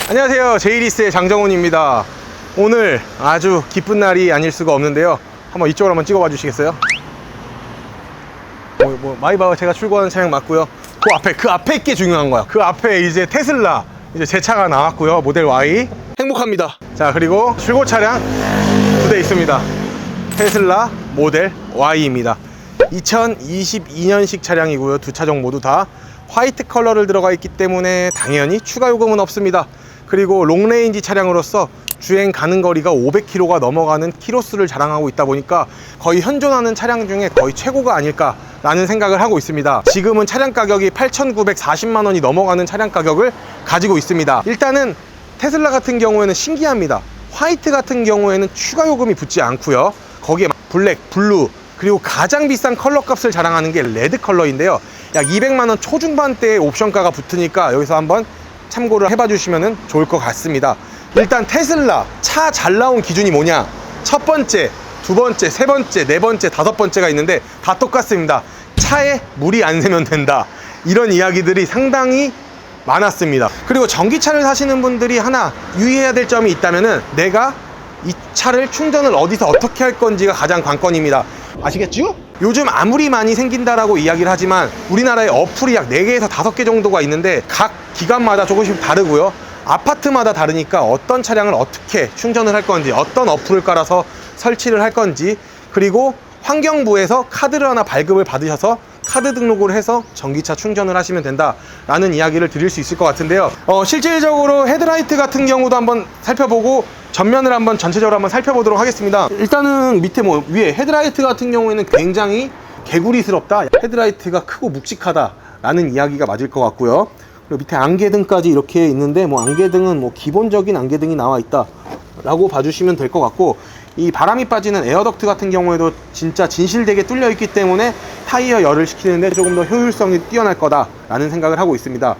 안녕하세요, 제이리스의 장정훈입니다. 오늘 아주 기쁜 날이 아닐 수가 없는데요, 한번 이쪽으로 한번 찍어봐 주시겠어요? 마이바흐 제가 출고하는 차량 맞고요. 그 앞에 게 중요한 거야. 그 앞에 이제 테슬라 이제 제 차가 나왔고요. 모델 Y. 행복합니다. 자, 그리고 출고 차량 두 대 있습니다. 테슬라 모델 Y입니다. 2022년식 차량이고요. 두 차종 모두 다 화이트 컬러를 들어가 있기 때문에 당연히 추가 요금은 없습니다. 그리고 롱레인지 차량으로서 주행 가는 거리가 500km가 넘어가는 키로수를 자랑하고 있다 보니까 거의 현존하는 차량 중에 거의 최고가 아닐까라는 생각을 하고 있습니다. 지금은 차량 가격이 8,940만 원이 넘어가는 차량 가격을 가지고 있습니다. 일단은 테슬라 같은 경우에는 신기합니다. 화이트 같은 경우에는 추가 요금이 붙지 않고요. 거기에 블랙, 블루, 그리고 가장 비싼 컬러 값을 자랑하는 게 레드 컬러인데요. 약 200만 원 초중반대의 옵션가가 붙으니까 여기서 한번 참고를 해봐 주시면 좋을 것 같습니다. 일단 테슬라 차 잘 나온 기준이 뭐냐? 첫 번째, 두 번째, 세 번째, 네 번째, 다섯 번째가 있는데 다 똑같습니다. 차에 물이 안 새면 된다, 이런 이야기들이 상당히 많았습니다. 그리고 전기차를 사시는 분들이 하나 유의해야 될 점이 있다면은 내가 이 차를 충전을 어디서 어떻게 할 건지가 가장 관건입니다. 아시겠죠? 요즘 아무리 많이 생긴다라고 이야기를 하지만 우리나라에 어플이 약 4개에서 5개 정도가 있는데 각 기관마다 조금씩 다르고요. 아파트마다 다르니까 어떤 차량을 어떻게 충전을 할 건지, 어떤 어플을 깔아서 설치를 할 건지, 그리고 환경부에서 카드를 하나 발급을 받으셔서 카드 등록을 해서 전기차 충전을 하시면 된다라는 이야기를 드릴 수 있을 것 같은데요. 실질적으로 헤드라이트 같은 경우도 한번 살펴보고 전면을 한번 전체적으로 한번 살펴보도록 하겠습니다. 일단은 밑에 위에 헤드라이트 같은 경우에는 굉장히 개구리스럽다, 헤드라이트가 크고 묵직하다 라는 이야기가 맞을 것 같고요. 그리고 밑에 안개등까지 이렇게 있는데 안개등은 기본적인 안개등이 나와 있다 라고 봐주시면 될 것 같고, 이 바람이 빠지는 에어덕트 같은 경우에도 진짜 진실되게 뚫려 있기 때문에 타이어 열을 식히는데 조금 더 효율성이 뛰어날 거다 라는 생각을 하고 있습니다.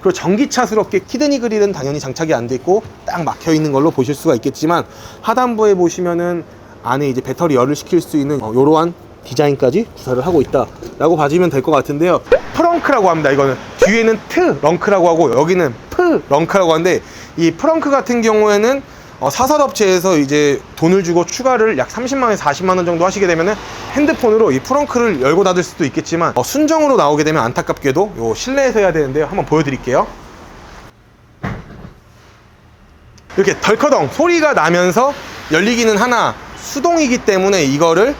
그리고 전기차스럽게 키드니 그릴은 당연히 장착이 안 돼 있고 딱 막혀 있는 걸로 보실 수가 있겠지만, 하단부에 보시면은 안에 이제 배터리 열을 식힐 수 있는 이러한 디자인까지 구사를 하고 있다 라고 봐주면 될 것 같은데요. 프렁크라고 합니다. 이거는 뒤에는 트렁크라고 하고 여기는 프렁크라고 하는데, 이 프렁크 같은 경우에는 사설업체에서 이제 돈을 주고 추가를 약 30만원, 40만원 정도 하시게 되면은 핸드폰으로 이 프렁크를 열고 닫을 수도 있겠지만 순정으로 나오게 되면 안타깝게도 요 실내에서 해야 되는데요. 한번 보여드릴게요. 이렇게 덜커덩 소리가 나면서 열리기는 하나 수동이기 때문에 이거를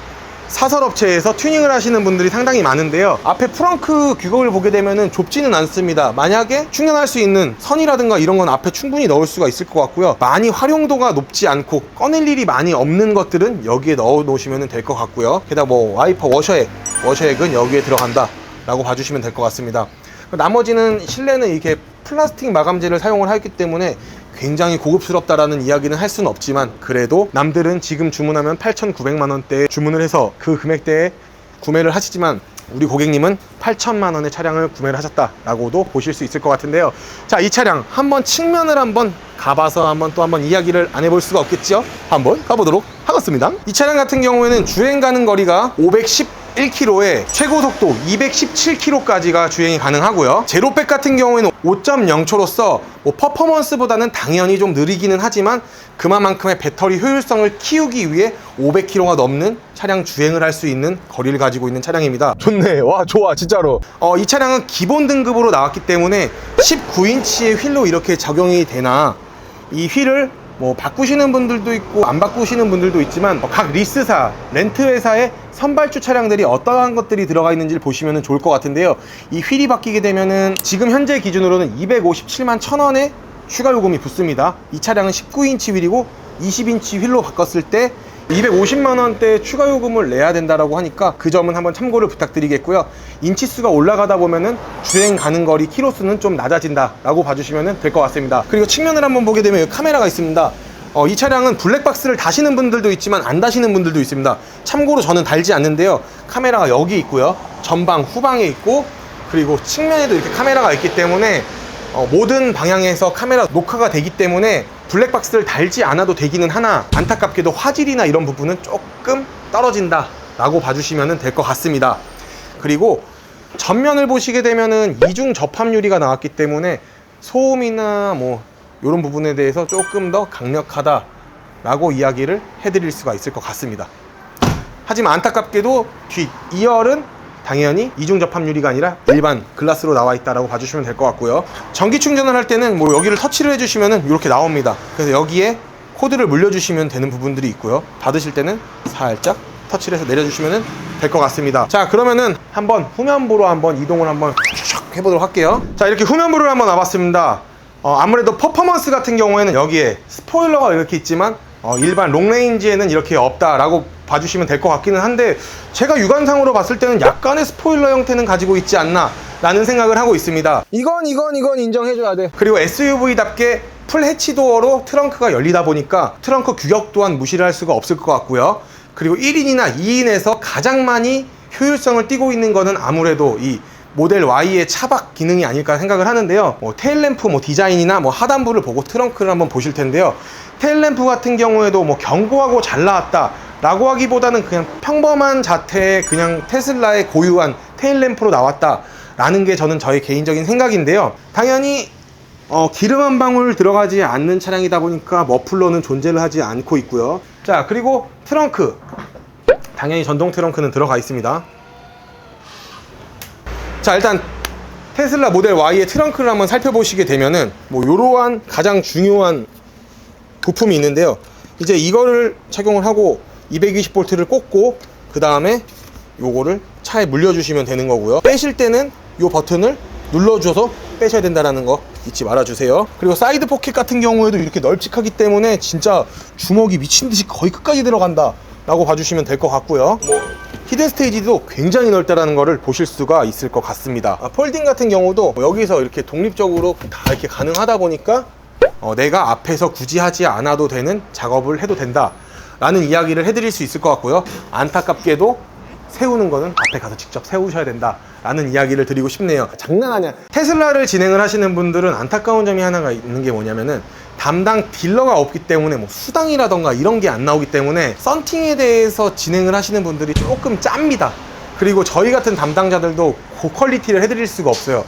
사설업체에서 튜닝을 하시는 분들이 상당히 많은데요. 앞에 프렁크 규격을 보게 되면은 좁지는 않습니다. 만약에 충전할 수 있는 선이라든가 이런 건 앞에 충분히 넣을 수가 있을 것 같고요. 많이 활용도가 높지 않고 꺼낼 일이 많이 없는 것들은 여기에 넣어 놓으시면 될 것 같고요. 게다가 와이퍼 워셔액은 여기에 들어간다 라고 봐주시면 될 것 같습니다. 나머지는 실내는 이렇게 플라스틱 마감재를 사용을 하기 때문에 굉장히 고급스럽다라는 이야기는 할 수는 없지만, 그래도 남들은 지금 주문하면 8,900만원대에 주문을 해서 그 금액대에 구매를 하시지만 우리 고객님은 8천만원의 차량을 구매를 하셨다라고도 보실 수 있을 것 같은데요. 자, 이 차량 한번 측면을 한번 가봐서 한번 이야기를 안 해볼 수가 없겠죠. 한번 가보도록 하겠습니다. 이 차량 같은 경우에는 주행 가는 거리가 511km에 최고 속도 217km까지가 주행이 가능하고요. 제로백 같은 경우에는 5.0초로서 퍼포먼스보다는 당연히 좀 느리기는 하지만 그만큼의 배터리 효율성을 키우기 위해 500km가 넘는 차량 주행을 할 수 있는 거리를 가지고 있는 차량입니다. 좋네. 와, 좋아, 진짜로. 이 차량은 기본 등급으로 나왔기 때문에 19인치의 휠로 이렇게 적용이 되나, 이 휠을 바꾸시는 분들도 있고 안 바꾸시는 분들도 있지만 각 리스사, 렌트 회사의 선발주 차량들이 어떠한 것들이 들어가 있는지를 보시면 좋을 것 같은데요. 이 휠이 바뀌게 되면은 지금 현재 기준으로는 257만 1,000원의 추가 요금이 붙습니다. 이 차량은 19인치 휠이고 20인치 휠로 바꿨을 때 250만원대 추가 요금을 내야 된다라고 하니까 그 점은 한번 참고를 부탁드리겠고요. 인치수가 올라가다 보면은 주행 가는 거리 키로수는 좀 낮아진다 라고 봐주시면 될 것 같습니다. 그리고 측면을 한번 보게 되면 카메라가 있습니다. 이 차량은 블랙박스를 다시는 분들도 있지만 안 다시는 분들도 있습니다. 참고로 저는 달지 않는데요. 카메라가 여기 있고요, 전방 후방에 있고, 그리고 측면에도 이렇게 카메라가 있기 때문에 모든 방향에서 카메라 녹화가 되기 때문에 블랙박스를 달지 않아도 되기는 하나, 안타깝게도 화질이나 이런 부분은 조금 떨어진다 라고 봐주시면 될 것 같습니다. 그리고 전면을 보시게 되면은 이중 접합 유리가 나왔기 때문에 소음이나 이런 부분에 대해서 조금 더 강력하다라고 이야기를 해드릴 수가 있을 것 같습니다. 하지만 안타깝게도 뒷 2열은 당연히 이중 접합 유리가 아니라 일반 글라스로 나와 있다라고 봐주시면 될 것 같고요. 전기 충전을 할 때는 뭐 여기를 터치를 해주시면은 이렇게 나옵니다. 그래서 여기에 코드를 물려주시면 되는 부분들이 있고요. 닫으실 때는 살짝 터치를 해서 내려주시면 될 것 같습니다. 자, 그러면은 한번 후면부로 한번 이동을 한번 해보도록 할게요. 자, 이렇게 후면부를 한번 와봤습니다. 아무래도 퍼포먼스 같은 경우에는 여기에 스포일러가 이렇게 있지만 일반 롱레인지에는 이렇게 없다라고 봐주시면 될 것 같기는 한데, 제가 육안상으로 봤을 때는 약간의 스포일러 형태는 가지고 있지 않나 라는 생각을 하고 있습니다. 이건 인정해줘야 돼. 그리고 SUV답게 풀 해치도어로 트렁크가 열리다 보니까 트렁크 규격 또한 무시를 할 수가 없을 것 같고요. 그리고 1인이나 2인에서 가장 많이 효율성을 띠고 있는 거는 아무래도 이 모델 Y의 차박 기능이 아닐까 생각을 하는데요. 테일램프 디자인이나 하단부를 보고 트렁크를 한번 보실 텐데요. 테일램프 같은 경우에도 견고하고 잘 나왔다 라고 하기보다는 그냥 평범한 자태의 그냥 테슬라의 고유한 테일램프로 나왔다 라는 게 저의 개인적인 생각인데요. 당연히 기름 한 방울 들어가지 않는 차량이다 보니까 머플러는 존재를 하지 않고 있고요. 자, 그리고 트렁크, 당연히 전동 트렁크는 들어가 있습니다. 자, 일단 테슬라 모델 Y의 트렁크를 한번 살펴보시게 되면은 이러한 가장 중요한 부품이 있는데요. 이제 이거를 착용을 하고 220V를 꽂고 그 다음에 요거를 차에 물려주시면 되는 거고요. 빼실 때는 요 버튼을 눌러줘서 빼셔야 된다는 거 잊지 말아주세요. 그리고 사이드 포켓 같은 경우에도 이렇게 널찍하기 때문에 진짜 주먹이 미친듯이 거의 끝까지 들어간다 라고 봐주시면 될 것 같고요. 히든 스테이지도 굉장히 넓다라는 거를 보실 수가 있을 것 같습니다. 폴딩 같은 경우도 여기서 이렇게 독립적으로 다 이렇게 가능하다 보니까 내가 앞에서 굳이 하지 않아도 되는 작업을 해도 된다 라는 이야기를 해드릴 수 있을 것 같고요. 안타깝게도 세우는 거는 앞에 가서 직접 세우셔야 된다 라는 이야기를 드리고 싶네요. 장난 아니야. 테슬라를 진행을 하시는 분들은 안타까운 점이 하나가 있는 게 뭐냐면은 담당 딜러가 없기 때문에 수당이라던가 이런 게 안 나오기 때문에 썬팅에 대해서 진행을 하시는 분들이 조금 짭니다. 그리고 저희 같은 담당자들도 고퀄리티를 해드릴 수가 없어요.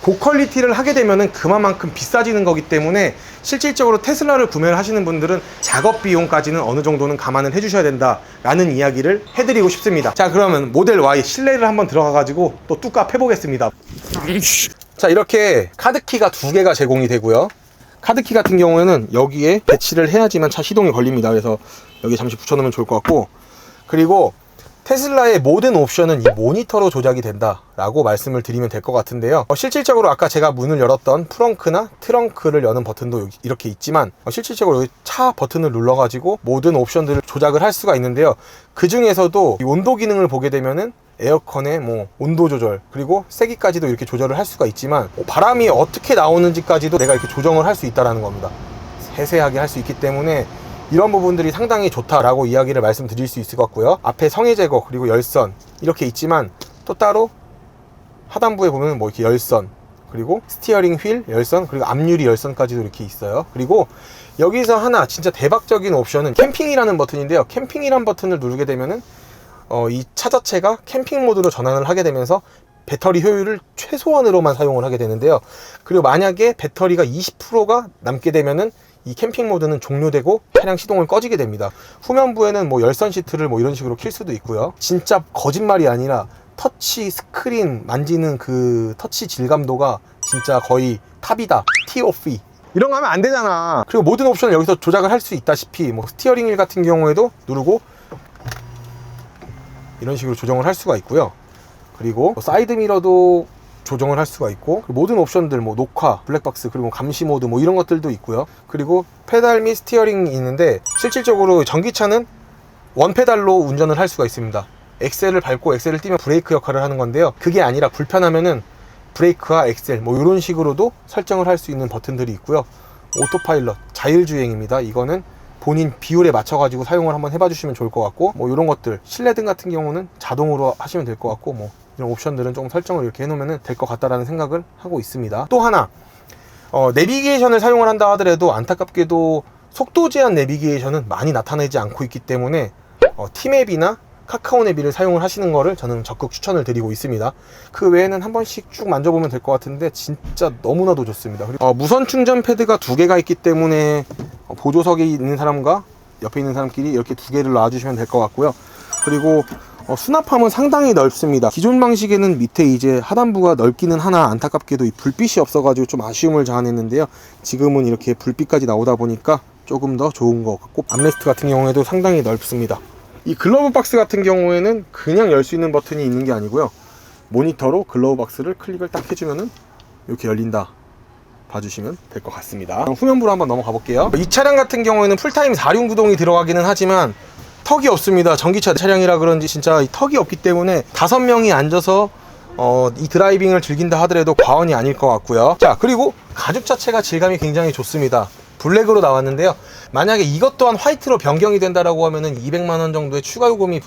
고퀄리티를 하게 되면은 그만큼 비싸지는 거기 때문에 실질적으로 테슬라를 구매를 하시는 분들은 작업 비용까지는 어느 정도는 감안을 해주셔야 된다 라는 이야기를 해드리고 싶습니다. 자, 그러면 모델 Y 실내를 한번 들어가 가지고 또 뚜까 해보겠습니다. 자, 이렇게 카드키가 2개가 제공이 되고요. 카드키 같은 경우에는 여기에 배치를 해야지만 차 시동이 걸립니다. 그래서 여기 잠시 붙여놓으면 좋을 것 같고, 그리고 테슬라의 모든 옵션은 이 모니터로 조작이 된다 라고 말씀을 드리면 될 것 같은데요. 실질적으로 아까 제가 문을 열었던 프렁크나 트렁크를 여는 버튼도 이렇게 있지만 실질적으로 여기 차 버튼을 눌러 가지고 모든 옵션들을 조작을 할 수가 있는데요. 그 중에서도 이 온도 기능을 보게 되면은 에어컨의 온도 조절, 그리고 세기까지도 이렇게 조절을 할 수가 있지만 바람이 어떻게 나오는지까지도 내가 이렇게 조정을 할 수 있다는 겁니다. 세세하게 할 수 있기 때문에 이런 부분들이 상당히 좋다라고 이야기를 말씀드릴 수 있을 것 같고요. 앞에 성해 제거, 그리고 열선 이렇게 있지만 또 따로 하단부에 보면 이렇게 열선, 그리고 스티어링 휠 열선, 그리고 앞유리 열선까지도 이렇게 있어요. 그리고 여기서 하나 진짜 대박적인 옵션은 캠핑이라는 버튼인데요. 캠핑이라는 버튼을 누르게 되면은 이 차 자체가 캠핑 모드로 전환을 하게 되면서 배터리 효율을 최소한으로만 사용을 하게 되는데요. 그리고 만약에 배터리가 20%가 남게 되면은 이 캠핑 모드는 종료되고 차량 시동을 꺼지게 됩니다. 후면부에는 열선 시트를 이런 식으로 킬 수도 있고요. 진짜 거짓말이 아니라 터치 스크린 만지는 그 터치 질감도가 진짜 거의 탑이다. TOF 이런 거 하면 안 되잖아. 그리고 모든 옵션을 여기서 조작을 할 수 있다시피 스티어링 휠 같은 경우에도 누르고 이런 식으로 조정을 할 수가 있고요. 그리고 사이드 미러도 조정을 할 수가 있고, 모든 옵션들 녹화, 블랙박스, 그리고 감시 모드 이런 것들도 있고요. 그리고 페달 및 스티어링이 있는데 실질적으로 전기차는 원페달로 운전을 할 수가 있습니다. 엑셀을 밟고 엑셀을 띄면 브레이크 역할을 하는 건데요. 그게 아니라 불편하면은 브레이크와 엑셀 이런 식으로도 설정을 할 수 있는 버튼들이 있고요. 오토파일럿, 자율주행입니다. 이거는 본인 비율에 맞춰 가지고 사용을 한번 해봐 주시면 좋을 것 같고, 이런 것들 실내등 같은 경우는 자동으로 하시면 될 것 같고, 이런 옵션들은 조금 설정을 이렇게 해놓으면 될 것 같다라는 생각을 하고 있습니다. 또 하나, 내비게이션을 사용을 한다 하더라도 안타깝게도 속도 제한 내비게이션은 많이 나타나지 않고 있기 때문에 T맵이나 카카오 내비를 사용을 하시는 거를 저는 적극 추천을 드리고 있습니다. 그 외에는 한 번씩 쭉 만져보면 될 것 같은데 진짜 너무나도 좋습니다. 그리고 무선 충전 패드가 2개가 있기 때문에 보조석에 있는 사람과 옆에 있는 사람끼리 이렇게 2개를 놔주시면 될 것 같고요. 그리고 수납함은 상당히 넓습니다. 기존 방식에는 밑에 이제 하단부가 넓기는 하나 안타깝게도 이 불빛이 없어가지고 좀 아쉬움을 자아냈는데요. 지금은 이렇게 불빛까지 나오다 보니까 조금 더 좋은 것 같고, 암레스트 같은 경우에도 상당히 넓습니다. 이 글러브 박스 같은 경우에는 그냥 열 수 있는 버튼이 있는 게 아니고요, 모니터로 글러브 박스를 클릭을 딱 해주면은 이렇게 열린다 봐주시면 될 것 같습니다. 후면부로 한번 넘어가 볼게요. 이 차량 같은 경우에는 풀타임 4륜 구동이 들어가기는 하지만 턱이 없습니다. 전기차 차량이라 그런지 진짜 턱이 없기 때문에 5명이 앉아서 이 드라이빙을 즐긴다 하더라도 과언이 아닐 것 같고요. 자, 그리고 가죽 자체가 질감이 굉장히 좋습니다. 블랙으로 나왔는데요, 만약에 이것 또한 화이트로 변경이 된다라고 하면은 200만원 정도의 추가 요금이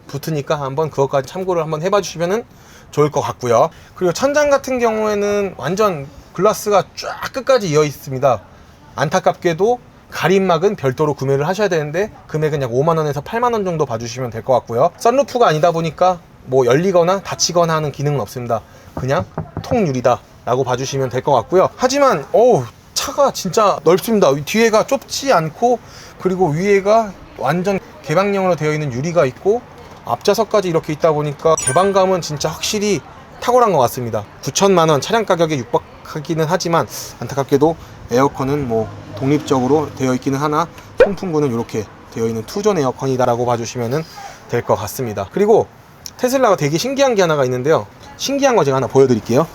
붙으니까 한번 그것까지 참고를 한번 해봐 주시면 좋을 것 같고요. 그리고 천장 같은 경우에는 완전 글라스가 쫙 끝까지 이어 있습니다. 안타깝게도 가림막은 별도로 구매를 하셔야 되는데 금액은 약 5만원에서 8만원 정도 봐주시면 될 것 같고요. 썬루프가 아니다 보니까 뭐 열리거나 닫히거나 하는 기능은 없습니다. 그냥 통유리다 라고 봐주시면 될 것 같고요. 하지만 차가 진짜 넓습니다. 뒤에가 좁지 않고, 그리고 위에가 완전 개방형으로 되어 있는 유리가 있고 앞좌석까지 이렇게 있다 보니까 개방감은 진짜 확실히 탁월한 것 같습니다. 9천만원 차량 가격에 육박하기는 하지만 안타깝게도 에어컨은 뭐 독립적으로 되어 있기는 하나 송풍구는 이렇게 되어 있는 투존 에어컨이다 라고 봐주시면 될 것 같습니다. 그리고 테슬라가 되게 신기한 게 하나가 있는데요, 신기한 거 제가 하나 보여드릴게요.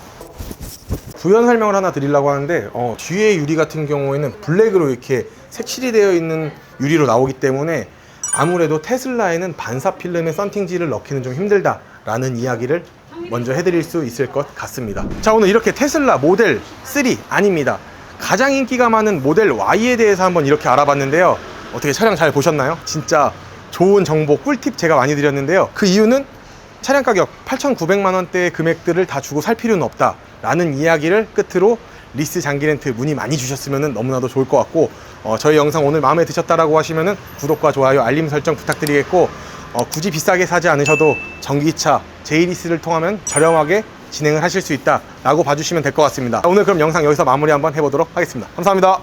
부연 설명을 하나 드리려고 하는데 뒤에 유리 같은 경우에는 블랙으로 이렇게 색칠이 되어 있는 유리로 나오기 때문에 아무래도 테슬라에는 반사 필름의 썬팅지를 넣기는 좀 힘들다 라는 이야기를 먼저 해드릴 수 있을 것 같습니다. 자, 오늘 이렇게 테슬라 모델 3 아닙니다, 가장 인기가 많은 모델 Y에 대해서 한번 이렇게 알아봤는데요. 어떻게 차량 잘 보셨나요? 진짜 좋은 정보, 꿀팁 제가 많이 드렸는데요. 그 이유는 차량 가격 8,900만원대의 금액들을 다 주고 살 필요는 없다 라는 이야기를 끝으로 리스 장기 렌트 문의 많이 주셨으면 너무나도 좋을 것 같고, 저희 영상 오늘 마음에 드셨다라고 하시면은 구독과 좋아요, 알림 설정 부탁드리겠고, 굳이 비싸게 사지 않으셔도 전기차 J리스를 통하면 저렴하게 진행을 하실 수 있다 라고 봐주시면 될 것 같습니다. 오늘 그럼 영상 여기서 마무리 한번 해보도록 하겠습니다. 감사합니다.